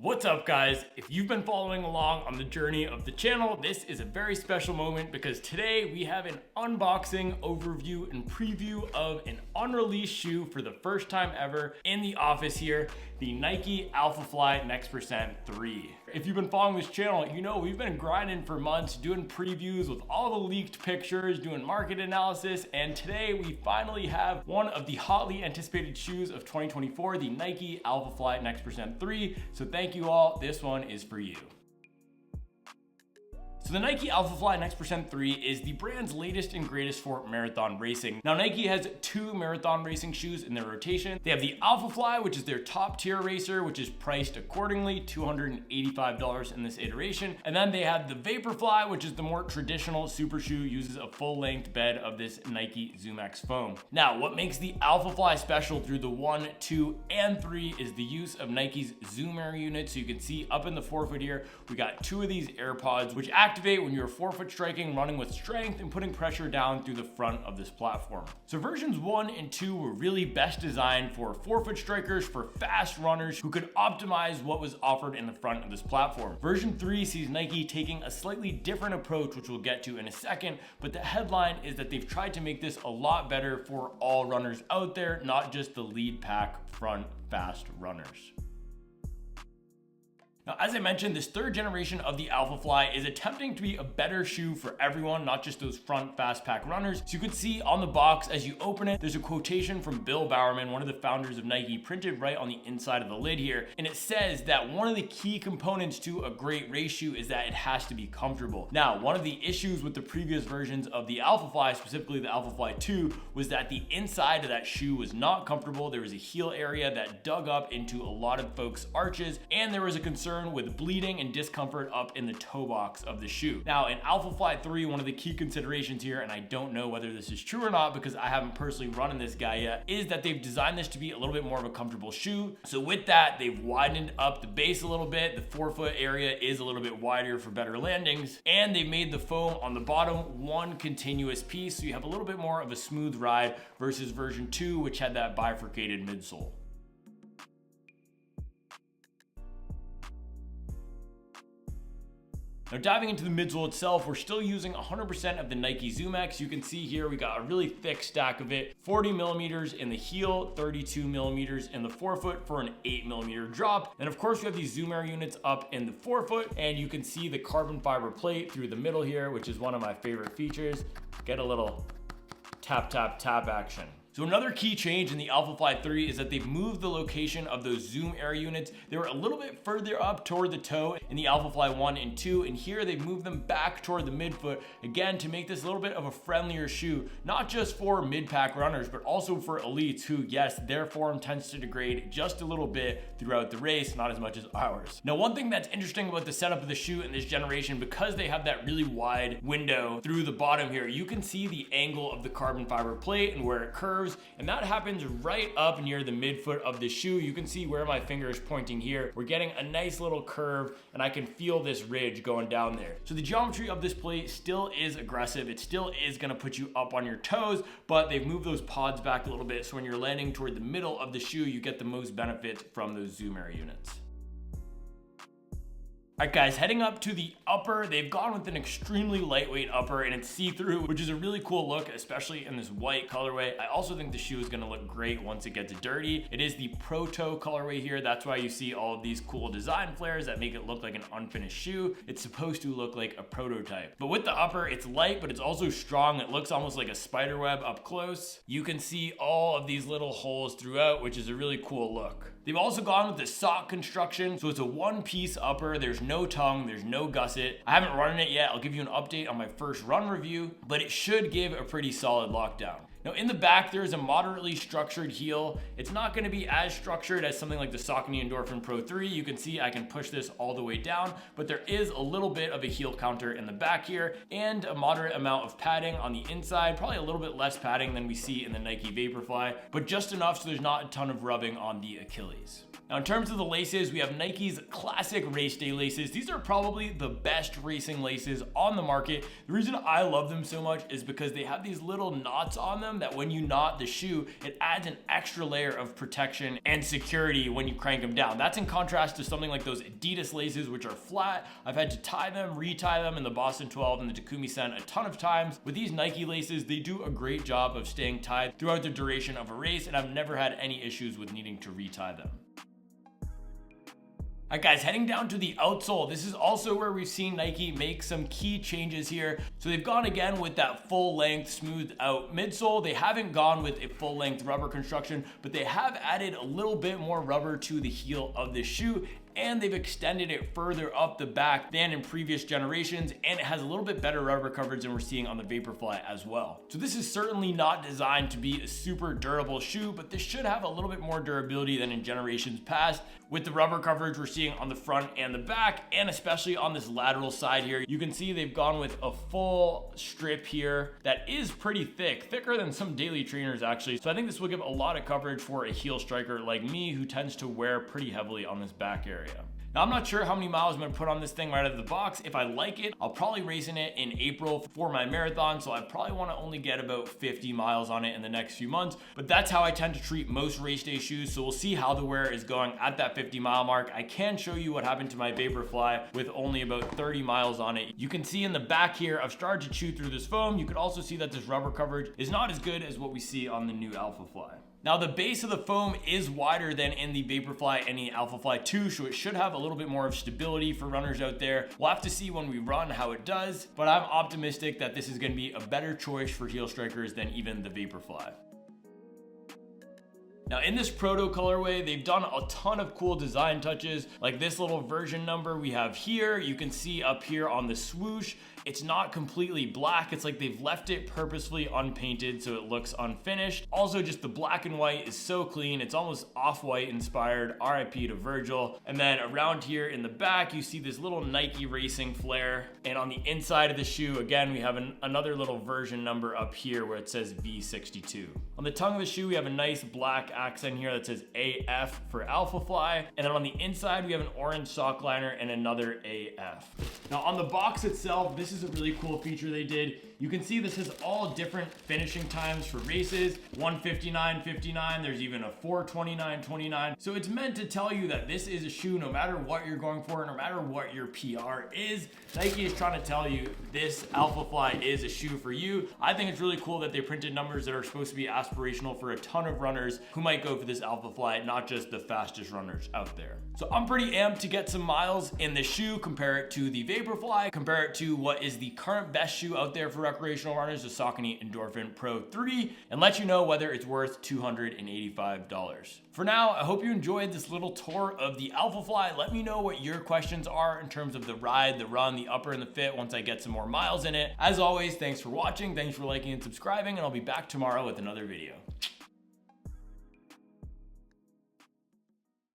What's up, guys? If you've been following along on the journey of the channel, this is a very special moment because today we have an unboxing, overview, and preview of an unreleased shoe for the first time ever in the office here, the Nike Alphafly Next% 3. If you've been following this channel, you know we've been grinding for months, doing previews with all the leaked pictures, doing market analysis, and today we finally have one of the hotly anticipated shoes of 2024, the Nike Alphafly Next% 3. So thank you all, this one is for you. So the Nike Alphafly Next% 3 is the brand's latest and greatest for marathon racing. Now Nike has two marathon racing shoes in their rotation. They have the Alphafly, which is their top tier racer, which is priced accordingly, $285 in this iteration. And then they have the Vaporfly, which is the more traditional super shoe, uses a full length bed of this Nike ZoomX foam. Now, what makes the Alphafly special through the 1, 2, and 3 is the use of Nike's Zoom Air unit. So you can see up in the forefoot here, we got two of these AirPods, which activate when you're forefoot striking, running with strength, and putting pressure down through the front of this platform. So versions 1 and 2 were really best designed for forefoot strikers, for fast runners who could optimize what was offered in the front of this platform. Version 3 sees Nike taking a slightly different approach, which we'll get to in a second, but the headline is that they've tried to make this a lot better for all runners out there, not just the lead pack front fast runners. Now, as I mentioned, this third generation of the Alphafly is attempting to be a better shoe for everyone, not just those front fast pack runners. So you could see on the box as you open it, there's a quotation from Bill Bowerman, one of the founders of Nike, printed right on the inside of the lid here. And it says that one of the key components to a great race shoe is that it has to be comfortable. Now, one of the issues with the previous versions of the Alphafly, specifically the Alphafly 2, was that the inside of that shoe was not comfortable. There was a heel area that dug up into a lot of folks' arches, and there was a concern with bleeding and discomfort up in the toe box of the shoe. Now in Alphafly 3, one of the key considerations here, and I don't know whether this is true or not because I haven't personally run in this guy yet, is that they've designed this to be a little bit more of a comfortable shoe. So with that, they've widened up the base a little bit. The forefoot area is a little bit wider for better landings, and they've made the foam on the bottom one continuous piece, so you have a little bit more of a smooth ride versus version 2, which had that bifurcated midsole. Now diving into the midsole itself, we're still using 100% of the Nike ZoomX. You can see here we got a really thick stack of it, 40 millimeters in the heel, 32 millimeters in the forefoot for an 8 millimeter drop. And of course we have these Zoom Air units up in the forefoot, and you can see the carbon fiber plate through the middle here, which is one of my favorite features. Get a little tap, tap, tap action. So another key change in the Alphafly 3 is that they've moved the location of those Zoom Air units. They were a little bit further up toward the toe in the Alphafly 1 and 2, and here they've moved them back toward the midfoot, again, to make this a little bit of a friendlier shoe, not just for mid-pack runners, but also for elites who, yes, their form tends to degrade just a little bit throughout the race, not as much as ours. Now, one thing that's interesting about the setup of the shoe in this generation, because they have that really wide window through the bottom here, you can see the angle of the carbon fiber plate and where it curves, and that happens right up near the midfoot of the shoe. You can see where my finger is pointing here. We're getting a nice little curve, and I can feel this ridge going down there. So the geometry of this plate still is aggressive. It still is gonna put you up on your toes, but they've moved those pods back a little bit, so when you're landing toward the middle of the shoe, you get the most benefit from those Zoom Air units. All right, guys, heading up to the upper, they've gone with an extremely lightweight upper, and it's see-through, which is a really cool look, especially in this white colorway. I also think the shoe is gonna look great once it gets dirty. It is the Pro Toe colorway here. That's why you see all of these cool design flares that make it look like an unfinished shoe. It's supposed to look like a prototype. But with the upper, it's light, but it's also strong. It looks almost like a spider web up close. You can see all of these little holes throughout, which is a really cool look. They've also gone with the sock construction, so it's a one-piece upper. There's no tongue, there's no gusset. I haven't run it yet. I'll give you an update on my first run review, but it should give a pretty solid lockdown. Now in the back, there is a moderately structured heel. It's not gonna be as structured as something like the Saucony Endorphin Pro 3. You can see I can push this all the way down, but there is a little bit of a heel counter in the back here and a moderate amount of padding on the inside, probably a little bit less padding than we see in the Nike Vaporfly, but just enough so there's not a ton of rubbing on the Achilles. Now in terms of the laces, we have Nike's classic race day laces. These are probably the best racing laces on the market. The reason I love them so much is because they have these little knots on them that when you knot the shoe, it adds an extra layer of protection and security when you crank them down. That's in contrast to something like those Adidas laces, which are flat. I've had to tie them, retie them in the Boston 12 and the Takumi Sen a ton of times. With these Nike laces, they do a great job of staying tied throughout the duration of a race, and I've never had any issues with needing to retie them. All right guys, heading down to the outsole. This is also where we've seen Nike make some key changes here. So they've gone again with that full length smoothed out midsole. They haven't gone with a full length rubber construction, but they have added a little bit more rubber to the heel of the shoe, and they've extended it further up the back than in previous generations, and it has a little bit better rubber coverage than we're seeing on the Vaporfly as well. So this is certainly not designed to be a super durable shoe, but this should have a little bit more durability than in generations past. With the rubber coverage we're seeing on the front and the back, and especially on this lateral side here, you can see they've gone with a full strip here that is pretty thick, thicker than some daily trainers actually. So I think this will give a lot of coverage for a heel striker like me who tends to wear pretty heavily on this back area. Now, I'm not sure how many miles I'm gonna put on this thing right out of the box. If I like it, I'll probably race in it in April for my marathon, so I probably wanna only get about 50 miles on it in the next few months, but that's how I tend to treat most race day shoes, so we'll see how the wear is going at that 50-mile mark. I can show you what happened to my Vaporfly with only about 30 miles on it. You can see in the back here, I've started to chew through this foam. You could also see that this rubber coverage is not as good as what we see on the new Alphafly. Now the base of the foam is wider than in the Vaporfly and the Alphafly 2, so it should have a little bit more of stability for runners out there. We'll have to see when we run how it does, but I'm optimistic that this is gonna be a better choice for heel strikers than even the Vaporfly. Now in this proto colorway, they've done a ton of cool design touches, like this little version number we have here. You can see up here on the swoosh, it's not completely black. It's like they've left it purposefully unpainted so it looks unfinished. Also, just the black and white is so clean. It's almost off-white inspired, RIP to Virgil. And then around here in the back, you see this little Nike racing flare. And on the inside of the shoe, again, we have another little version number up here where it says V62. On the tongue of the shoe, we have a nice black accent here that says AF for Alphafly. And then on the inside, we have an orange sock liner and another AF. Now on the box itself, this is a really cool feature they did. You can see this has all different finishing times for races, 1:59:59, there's even a 4:29:29. So it's meant to tell you that this is a shoe no matter what you're going for, no matter what your PR is. Nike is trying to tell you this Alphafly is a shoe for you. I think it's really cool that they printed numbers that are supposed to be aspirational for a ton of runners who might go for this Alphafly, not just the fastest runners out there. So I'm pretty amped to get some miles in the shoe, compare it to the Vaporfly, compare it to what is the current best shoe out there for recreational runners, the Saucony Endorphin Pro 3, and let you know whether it's worth $285. For now, I hope you enjoyed this little tour of the Alphafly. Let me know what your questions are in terms of the ride, the run, the upper, and the fit once I get some more miles in it. As always, thanks for watching, thanks for liking and subscribing, and I'll be back tomorrow with another video.